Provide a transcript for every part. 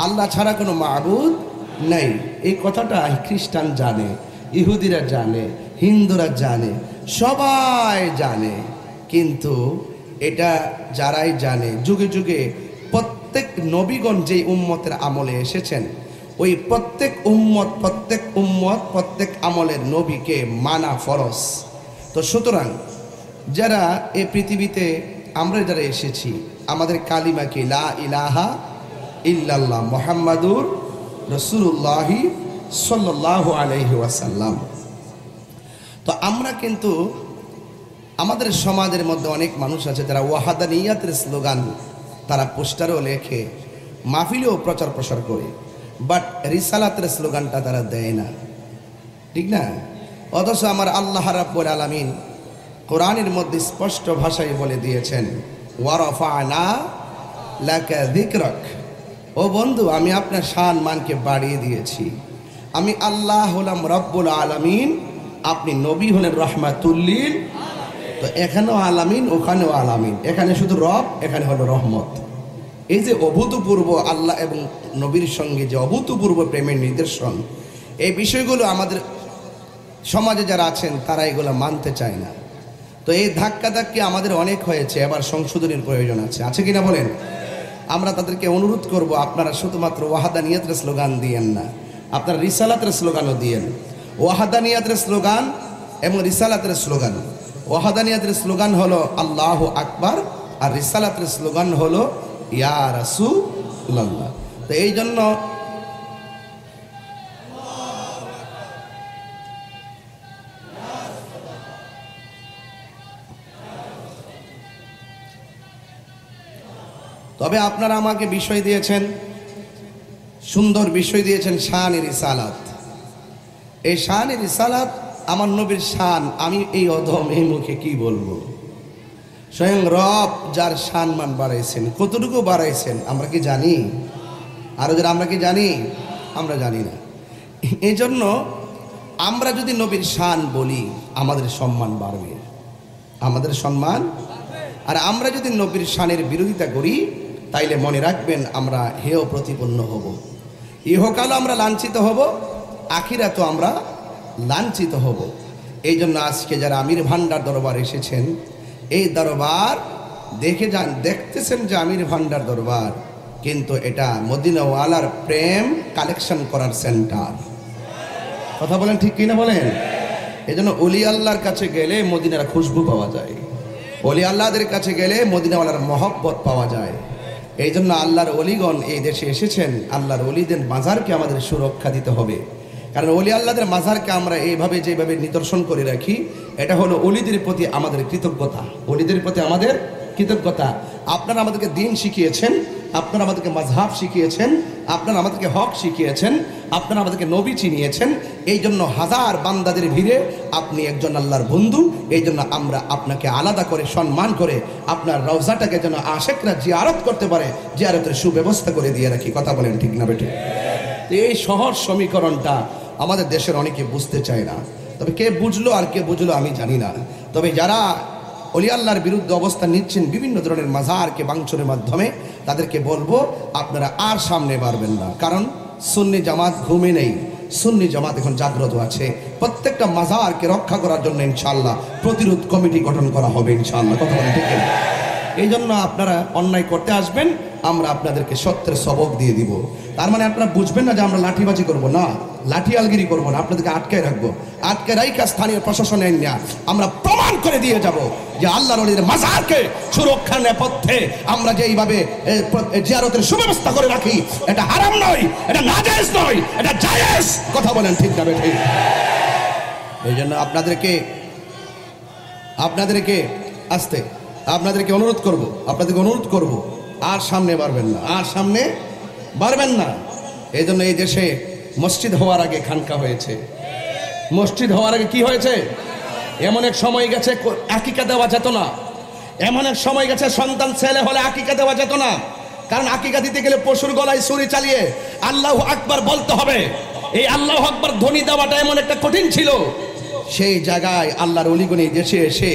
আল্লাহ ছাড়া কোনো মাবুদ নাই। এই কথাটা খ্রিস্টান জানে, ইহুদিরা জানে, হিন্দুরা জানে, সবাই জানে। কিন্তু এটা যারাই জানে, যুগে যুগে প্রত্যেক নবীগণ যেই উম্মতের আমলে এসেছেন, ওই প্রত্যেক উম্মত প্রত্যেক আমলের নবীকে মানা ফরজ। তো সুতরাং যারা এই পৃথিবীতে আমরা যারা এসেছি, আমাদের কালিমাকে লা ইলাহা ইল্লাল্লাহ মুহাম্মাদুর রাসূলুল্লাহি সাল্লাল্লাহু আলাইহি ওয়াসাল্লাম। তো আমরা কিন্তু আমাদের সমাজের মধ্যে অনেক মানুষ আছে যারা ওয়াহাদানিয়াতের স্লোগান তারা পোস্টারও লেখে, মাহফিলেও প্রচার প্রসার করে, বাট রিসালাতের স্লোগানটা তারা দেয় না, ঠিক না? অথচ আমার আল্লাহ রাব্বুল আলামিন কোরআনের মধ্যে স্পষ্ট ভাষায় বলে দিয়েছেন, ওয়ারাফা'না লাকা যিকরাক। ও বন্ধু, আমি আপনার শান মানকে বাড়িয়ে দিয়েছি। আমি আল্লাহ হলাম রব্বুল আলামিন, আপনি নবী হলেন রহমাতুল্লিল। তো এখানেও আলামিন, ওখানেও আলামিন, এখানে শুধু রব, এখানে হলো রহমত। এই যে অভূতপূর্ব আল্লাহ এবং নবীর সঙ্গে যে অভূতপূর্ব প্রেমের নিদর্শন, এই বিষয়গুলো আমাদের সমাজে যারা আছেন তারা এগুলো মানতে চায় না। তো এই ধাক্কি আমাদের অনেক হয়েছে, এবার সংশোধনের প্রয়োজন আছে কিনা বলেন? আমরা তাদেরকে অনুরোধ করব, আপনারা শুধুমাত্র ওয়াহাদানিয়াতের স্লোগান দিয়েন না, আপনারা রিসালাতের স্লোগানও দিয়েন। ওয়াহাদানিয়াতের স্লোগান এবং রিসালাতের স্লোগান, ওয়াহাদানিয়াতের স্লোগান হলো আল্লাহু আকবার, আর রিসালাতের স্লোগান হলো ইয়া রাসূলুল্লাহ। তো এই জন্য তবে আপনারা আমাকে বিষয় দিয়েছেন, সুন্দর বিষয় দিয়েছেন, শান রিসালাত। এই শান রিসালাত আমার নবীর শান, আমি এই অধম এই মুখে কি বলবো? স্বয়ং রব যার শান মান বাড়াইছেন, কতটুকু বাড়াইছেন আমরা কি জানি? আরো যারা আমরা কি জানি? আমরা জানি না। এই জন্য আমরা যদি নবীর শান বলি, আমাদের সম্মান বাড়বে, আমাদের সম্মান। আর আমরা যদি নবীর শানের বিরোধিতা করি, তাইলে মনে রাখবেন আমরা হেয় প্রতিপন্ন হব। ইহকাল আমরা লাঞ্ছিত হব, আখিরাতেও আমরা লাঞ্ছিত হব। এই জন্য আজকে যারা আমির ভান্ডার দরবার এসেছেন, এই দরবার দেখতেছেন যে আমির ভান্ডার দরবার, কিন্তু এটা মদিনাওয়ালার প্রেম কালেকশন করার সেন্টার। কথা বলেন ঠিক কিনা বলেন? এই জন্য ওলি আল্লাহর কাছে গেলে মদিনার খুশবু পাওয়া যায়, ওলি আল্লাহদের কাছে গেলে মদিনাওয়ালার মহব্বত পাওয়া যায়। এই জন্য আল্লাহর অলিগণ এই দেশে এসেছেন। আল্লাহর অলিদের মাজারকে আমাদের সুরক্ষা দিতে হবে, কারণ অলি আল্লাহদের মাজারকে আমরা এইভাবে যেভাবে নিদর্শন করে রাখি, এটা হলো অলিদের প্রতি আমাদের কৃতজ্ঞতা, অলিদের প্রতি আমাদের কৃতজ্ঞতা। আপনারা আমাদেরকে দিন শিখিয়েছেন, আপনারা আমাদেরকে মাযহাব শিখিয়েছেন, আপনারা আমাদেরকে হক শিখিয়েছেন, আপনারা আমাদেরকে নবী চিনিয়েছেন। এই জন্য হাজার বান্দাদের ভিড়ে আপনি একজন আল্লাহর বন্ধু। এই জন্য আমরা আপনাকে আলাদা করে সম্মান করে আপনার রওজাটাকে যেন আশেকরা জিয়ারত করতে পারে, জিয়ারতের সুব্যবস্থা করে দিয়ে রাখি। কথা বলেন ঠিক না বেঠিক? এই সহজ সমীকরণটা আমাদের দেশের অনেকে বুঝতে চায় না। তবে কে বুঝলো আর কে বুঝলো আমি জানি না। তবে যারা অলি আল্লাহর বিরুদ্ধে অবস্থান নিচ্ছেন বিভিন্ন ধরনের মাজারকে ভাঙচুরের মাধ্যমে, তাদেরকে বলবো আপনারা আর সামনে বাড়বেন না, কারণ সুন্নি জামাত ঘুমে নেই, সুন্নি জামাত এখন জাগ্রত আছে। প্রত্যেকটা মাজারকে রক্ষা করার জন্য ইনশাআল্লাহ প্রতিরোধ কমিটি গঠন করা হবে ইনশাআল্লাহ। কথা বলেন ঠিক না? এই জন্য আপনারা অন্যায় করতে আসবেন, আমরা আপনাদেরকে সত্যের সবক দিয়ে দিব। তার মানে আপনারা বুঝবেন না যে আমরা লাঠিবাজি করব না, লাঠি আলগিরি করবো না, আপনাদেরকে আটকায় রাখবো। আটকে রাইখা স্থানীয় প্রশাসনের নিয়ে আমরা প্রমাণ করে দিয়ে যাব যে আল্লাহর ওলিদের মাজারকে সুরক্ষার নেপথ্যে আমরা যেইভাবে জিয়ারতের সুব্যবস্থা করে রাখি, এটা হারাম নয়, এটা নাজায়েজ নয়, এটা জায়েজ। কথা বলেন ঠিক না বেঠিক? এই জন্য আপনাদেরকে অনুরোধ করব, আর সামনে বাড়বেন না, আর সামনে বাড়বেন না। এই জন্য এই দেশে মসজিদ হওয়ার আগে খানকা হয়েছে, মসজিদ হওয়ার আগে কি হয়েছে? এমন এক সময় গেছে আকিকা দেওয়া যেত না, এমন এক সময় গেছে সন্তান ছেলে হলে আকিকা দেওয়া যেত না, কারণ আকিকা দিতে গেলে পশুর গলায় ছুরি চালিয়ে আল্লাহু আকবার বলতে হবে। এই আল্লাহু আকবার ধ্বনি দেওয়াটা এমন একটা কঠিন ছিল। সেই জায়গায় আল্লাহর ওলিগণ এই দেশে এসে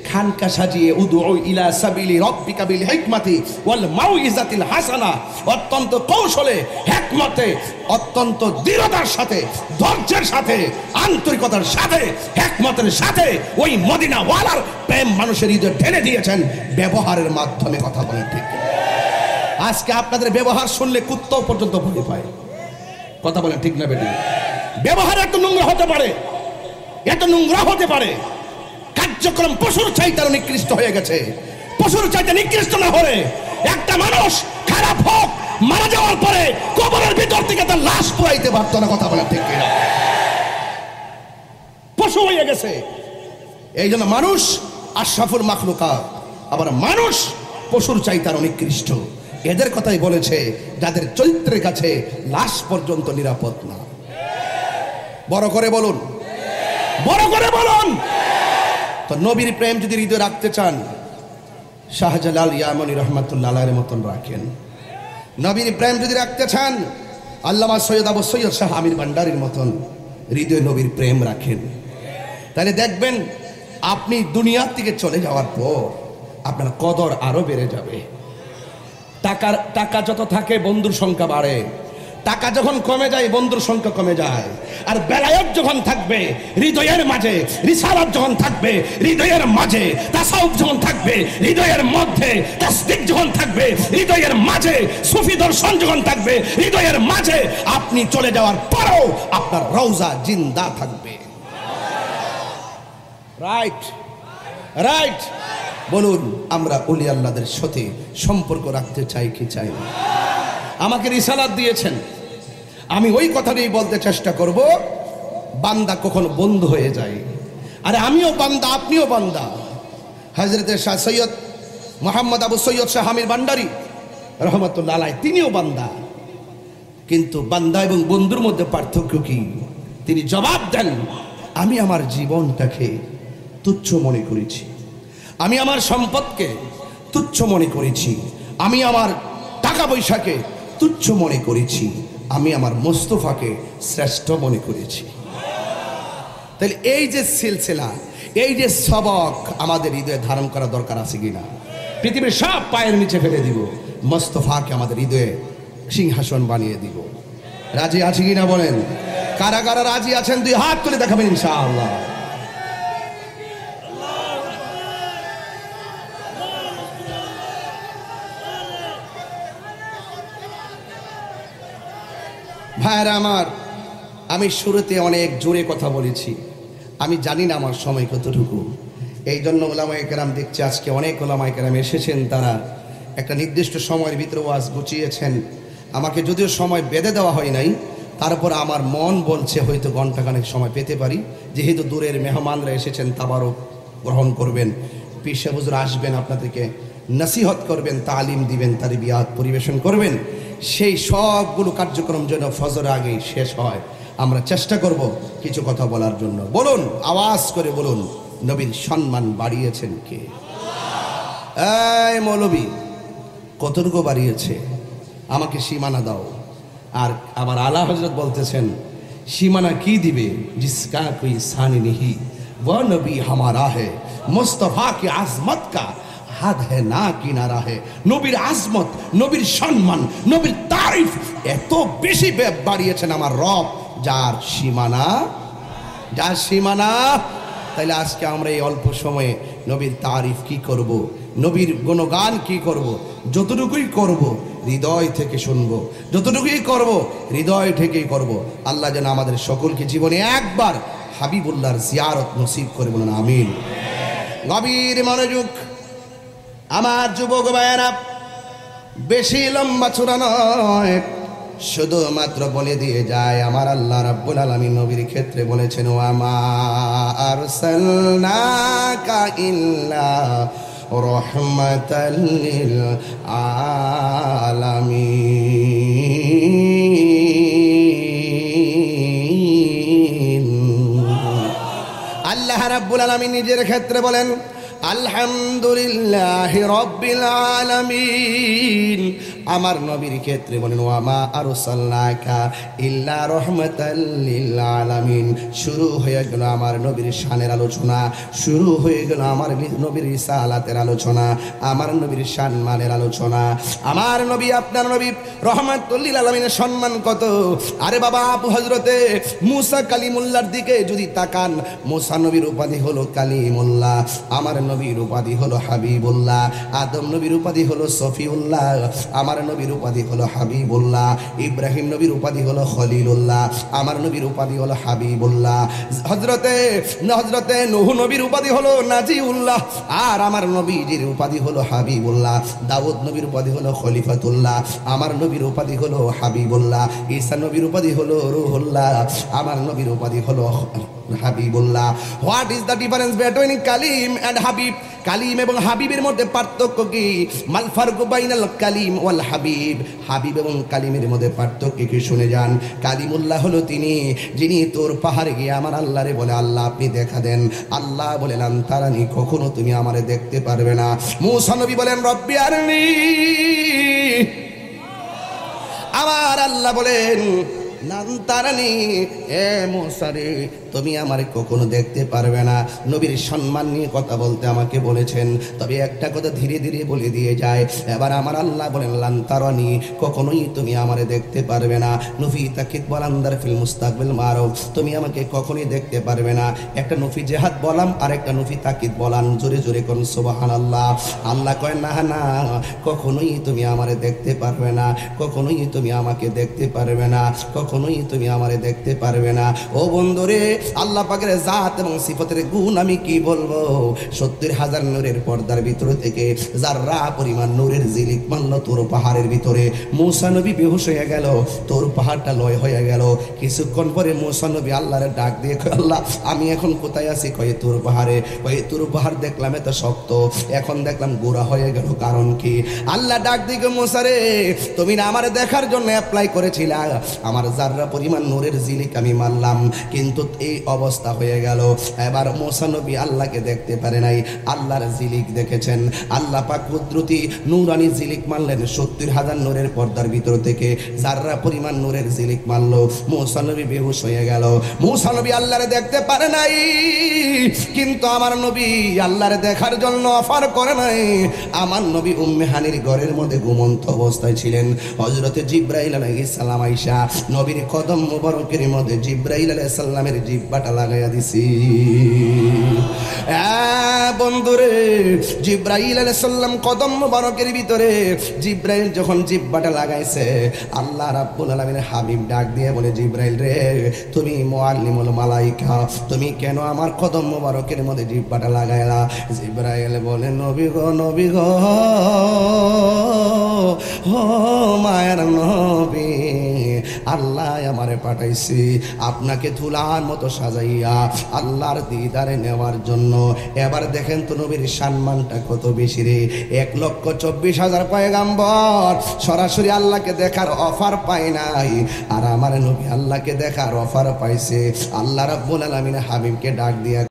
খানকা সাজিয়ে উদউ ইলা সাবিলি রাব্বিকা বিল হিকমাতি ওয়াল মাউইজাতিল হাসানা, অত্যন্ত কৌশলে, হিকমতে, অত্যন্ত দৃঢ়তার সাথে, ধৈর্যের সাথে, আন্তরিকতার সাথে, হিকমতের সাথে ওই মদিনা ওয়ালার প্রেম মানুষের হৃদয়ে ঢেলে দিয়েছেন ব্যবহারের মাধ্যমে। কথা বলেন ঠিক? আজকে আপনাদের ব্যবহার শুনলে কুত্তাও পর্যন্ত ভয় পায়। কথা বলেন ঠিক না বেটি? ব্যবহার এত নোংরা হতে পারে, এত নোংরা হতে পারে, কার্যক্রম পশুর চাইতে নিকৃষ্ট হয়ে গেছে। পশুর চাইতে নিকৃষ্ট না হলে একটা মানুষ খারাপ হোক, মারা যাওয়ার পরে কবরের ভিতর থেকে তার লাশ পুরাইতে পারত না। কথা বলেন ঠিক কিনা? পশু হয়ে গেছে। এই জন্য মানুষ আশরাফুল মাখলুকাত, আবার মানুষ পশুর চাইতে নিকৃষ্ট। এদের কথাই বলেছে যাদের চরিত্রের কাছে লাশ পর্যন্ত নিরাপদ না। বড় করে বলুন, বড় করে বলুন। তো নবীর প্রেম যদি হৃদয়ে রাখতে চান, শাহজালাল ইয়ামানি রহমাতুল্লাহ আলাইহির মতন রাখেন। নবীর প্রেম যদি রাখতে চান, আল্লামা সৈয়দ আবু সৈয়দ শাহ আমির ভান্ডারীর মতন হৃদয়ে নবীর প্রেম রাখেন। তাহলে দেখবেন আপনি দুনিয়ার থেকে চলে যাওয়ার পর আপনার কদর আরো বেড়ে যাবে। টাকা যত থাকে বন্ধুর সংখ্যা বাড়ে, টাকা যখন কমে যায় বন্ধুর সংখ্যা কমে যায়। আর বেলায়েত যখন থাকবে হৃদয়ের মাঝে, রিসালাত যখন থাকবে হৃদয়ের মাঝে, তাসাউফ যখন থাকবে হৃদয়ের মধ্যে, তাসদিক যখন থাকবে হৃদয়ের মাঝে, সুফি দর্শন যখন থাকবে হৃদয়ের মাঝে, আপনি চলে যাওয়ার পরেও আপনার রওজা জিন্দা থাকবে। Right, right. বলুন, আমরা ওলি আল্লাহদের সাথে সম্পর্ক রাখতে চাই কি চাই না? আমাকে রিসালাত দিয়েছেন, আমি ওই কথাটাই বলতে চেষ্টা করব। বান্দা কখনো বন্ধু হয়ে যায়। আরে আমিও বান্দা, আপনিও বান্দা। হযরত শাহ সৈয়দ মোহাম্মদ আবু সৈয়দ শাহ আমির ভান্ডারী রহমাতুল্লাহ আলাইহি তিনিও বান্দা। কিন্তু বান্দা এবং বন্ধুর মধ্যে পার্থক্য কি? তিনি জবাব দেন, আমি আমার জীবনটাকে তুচ্ছ মনে করেছি, আমি আমার সম্পদকে তুচ্ছ মনে করেছি, আমি আমার টাকা পয়সাকে তুচ্ছ মনে করেছি, আমি আমার মোস্তফাকে শ্রেষ্ঠ মনে করেছি। তাহলে এই যে সিলসিলা, এই যে সবক আমাদের হৃদয়ে ধারণ করা দরকার আছে কিনা? পৃথিবীর সব পায়ের নিচে ফেলে দিব, মোস্তফাকে আমাদের হৃদয়ে সিংহাসন বানিয়ে দিব। রাজি আছে কিনা বলেন? কারা কারা রাজি আছেন দুই হাত তুলে দেখাবেন ইনশাআল্লাহ। ভাইরা আমার, আমি শুরুতে অনেক জোরে কথা বলেছি, আমি জানি না আমার সময় কতটুকু। এই জন্য ওলামায়ে কেরাম দেখছি আজকে অনেক ওলামায়ে কেরাম এসেছেন, তারা একটা নির্দিষ্ট সময়ের ভিতরে ওয়াজ গুছিয়েছেন। আমাকে যদিও সময় বেঁধে দেওয়া হয় নাই, তারপর আমার মন বলছে হয়তো ঘন্টাখানেক সময় পেতে পারি। যেহেতু দূরের মেহমানরা এসেছেন, তাবারক গ্রহণ করবেন, পীর সাহেব হুজুর আসবেন, আপনাদেরকে নসিহত করবেন, তালিম দিবেন, তারবিয়াত পরিবেশন করবেন। সেই সবগুলো কার্যক্রম যেন ফজর আগেই শেষ হয়, আমরা চেষ্টা করব কিছু কথা বলার জন্য। বলুন, আওয়াজ করে বলুন, নবীর সম্মান বাড়িয়েছেন কে? এই মৌলবী, কতটুকু বাড়িয়েছে? আমাকে সীমানা দাও। আর আবার আলা হযরত বলতেছেন, সীমানা কি দিবে? জিসকা কোই সানি নেহি वो नबी हमारा है, मुस्तफा की आजमत का হাদ হে না কিনারা হে। নবীর আজমত, নবীর সম্মান, নবীর তারিফ এত বেশি বাড়িয়েছেন আমার রব, যার সীমানা, যার সীমানা। তাইলে আজকে আমরা এই অল্প সময়ে নবীর তারিফ কি করব, নবীর গুণগান কি করব? যতটুকুই করব হৃদয় থেকে শুনব, যতটুকুই করব হৃদয় থেকেই করব। আল্লাহ যেন আমাদের সকলকে জীবনে একবার হাবিবুল্লাহর জিয়ারত নসিব করে, বলুন আমিন। গভীর মনোযোগ আমার যুবক ভাইয়েরা, বেশি লম্বা চূড়া নয়, শুধুমাত্র বলে দিয়ে যায় আমার আল্লাহ রাব্বুল আলামিন নবীর ক্ষেত্রে বলেছেন, ওয়া মা আরসালনাকা ইল্লা রাহমাতাল লিল আলামিন। আল্লাহ রাব্বুল আলামিন নিজের ক্ষেত্রে বলেন, আলহামদুলিল্লাহি রাব্বিল আলামিন, আমার নবীর ক্ষেত্রে বলেন ওয়ামা আরসালনাকা ইল্লা রাহমাতাল লিল আলামিন। শুরু হয়ে গেল আমার নবীর শানের আলোচনা, শুরু হয়ে গেল আমার নবীর রিসালাতের আলোচনা, আমার নবীর সম্মানের আলোচনা। আমার নবী আপনার নবী রহমাতুল লিল আলামিনের সম্মান কত। আরে বাবা, আবু হযরতে মুসা কালিমুল্লাহর দিকে যদি তাকান, মুসা নবীর উপাধি হলো কালিমুল্লাহ, আমার নবীর উপাধি হলো হাবিবুল্লাহ, আদম নবীর উপাধি হলো সফিউল্লাহ, আমার নবীর উপাধি হলো হাবিবুল্লাহ, ইব্রাহিম নবীর উপাধি হলো খলিলুল্লাহ, আমার নবীর উপাধি হলো হাবিবুল্লাহ, হযরতে নূহ নবীর উপাধি হলো নাজিউল্লাহ, আর আমার নবীজির উপাধি হলো হাবিবুল্লাহ, দাউদ নবীর উপাধি হলো খলিফাতুল্লাহ, আমার নবীর উপাধি হলো হাবিবুল্লাহ, ঈসা নবীর উপাধি হলো রূহুল্লাহ, আমার নবীর উপাধি হলো Habibullah. What is the difference between Kalim and Habib? Kalim এবং হাবিবের মধ্যে পার্থক্য কি? মাল ফারকু বাইনাল কালিম ওয়াল হাবিব। হাবিব এবং কালিমের মধ্যে পার্থক্য কি শুনে যান। কালিমুল্লাহ হলো তিনি যিনি তোর পাহাড়ে গিয়ে আমার আল্লাহরে বলে, আল্লাহ আপনি দেখা দেন। আল্লাহ বলে লান তারানি, কখনো তুমি আমারে দেখতে পারবে না। মূসা নবী বলেন রব্বি আরনি, আমার আল্লাহ বলেন লান তারানি, এ মূসা রে তুমি আমার কখনো দেখতে পারবে না। নবীর সম্মান নিয়ে কথা বলতে আমাকে বলেছেন, তবে একটা কথা ধীরে ধীরে বলে দিয়ে যায়। এবার আমার আল্লাহ বলেন লান তারানি, কখনোই তুমি আমারে দেখতে পারবে না। নফি তাকিদ বলান্দার ফিল মুস্তাকবিল মারুফ, তুমি আমাকে কখনোই দেখতে পারবে না। একটা নফি জেহাদ বলাম আর একটা নফি তাকিদ বলান, জোরে জোরে কোন সুবহানাল্লাহ। আল্লাহ কয় না না, কখনোই তুমি আমারে দেখতে পারবে না, কখনোই তুমি আমাকে দেখতে পারবে না, কখনোই তুমি আমারে দেখতে পারবে না। ও বন্ধুরে, আল্লাহ পাকের জাত এবং সিফতের গুণ আমি কি বলবো। 70,000 নূরের পর্দার ভিতর থেকে যাররা পরিমাণ নূরের ঝিলিক মারল তোর পাহাড়ের ভিতরে। মূসা নবী বেহুশ হয়ে গেল, তোর পাহাড়টা লয় হয়ে গেল। কিছুক্ষণ পরে মূসা নবী আল্লাহরে ডাক দিয়ে কয়, আল্লাহ আমি এখন কোথায় আছি? কয়ে তোর পাহাড়ে। কয়ে তোর পাহাড় দেখলাম এত শক্ত, এখন দেখলাম গোড়া হয়ে গেল, কারণ কি? আল্লাহ ডাক দিয়ে মূসা রে, তুমি না আমার দেখার জন্য অ্যাপ্লাই করেছিলা, আমার যাররা পরিমাণ নূরের ঝিলিক আমি মারলাম, কিন্তু এই অবস্থা হয়ে গেল। এবার মূসা নবী আল্লাহকে দেখতে পারে নাই, আল্লাহর ঝিলিক দেখেছেন। আল্লাহ পাক কুদরতি নূরানি ঝিলিক মারলেন। 70,000 নূরের পর্দার ভিতর থেকে যাররা পরিমাণ নূরের ঝিলিক মারলো। মূসা নবী বেহুশ হয়ে গেল। মূসা নবী আল্লাহরে দেখতে পারে নাই, কিন্তু আমার নবী আল্লাহরে দেখার জন্য অফার করে নাই। আমার নবী উম্মে হানির ঘরের মধ্যে ঘুমন্ত অবস্থায় ছিলেন। হযরতে জিবরাইল আলাইহিস সালাম আয়েশা নবীর কদম মুবারকের মধ্যে জিবরাইল আলাইহিস সালামের জিহ্বাটা লাগাইয়া দিছি। বন্ধুরে, জিবরাইল আলাইহিস সালাম কদম মুবারকের ভিতরে জিবরাইল যখন জিহ্বাটা লাগাইছে, আল্লাহ রাব্বুল আলামিনের হাবিব ডাক দিয়ে বলে, জিবরাইল রে তুমি মুআল্লিমুল মালাইকা, তুমি কেন আমার কদম মুবারকের মধ্যে জিহ্বাটা লাগাইলা? জিবরাইল বলে, নবী গো, নবী গো, ও মায়ের নবী, আল্লাহ আমারে পাঠাইছি আপনাকে ধুলার মতো সাজাইয়া আল্লাহর দিদারে নেওয়ার জন্য। এবার দেখেন তো নবীর সম্মানটা কত বেশি রে। 1,24,000 পয়গাম্বর সরাসরি আল্লাহকে দেখার অফার পায় নাই, আর আমার নবী আল্লাহকে দেখার অফার পাইছে। আল্লাহ রাব্বুল আলামিন হাবিবকে ডাক দিয়া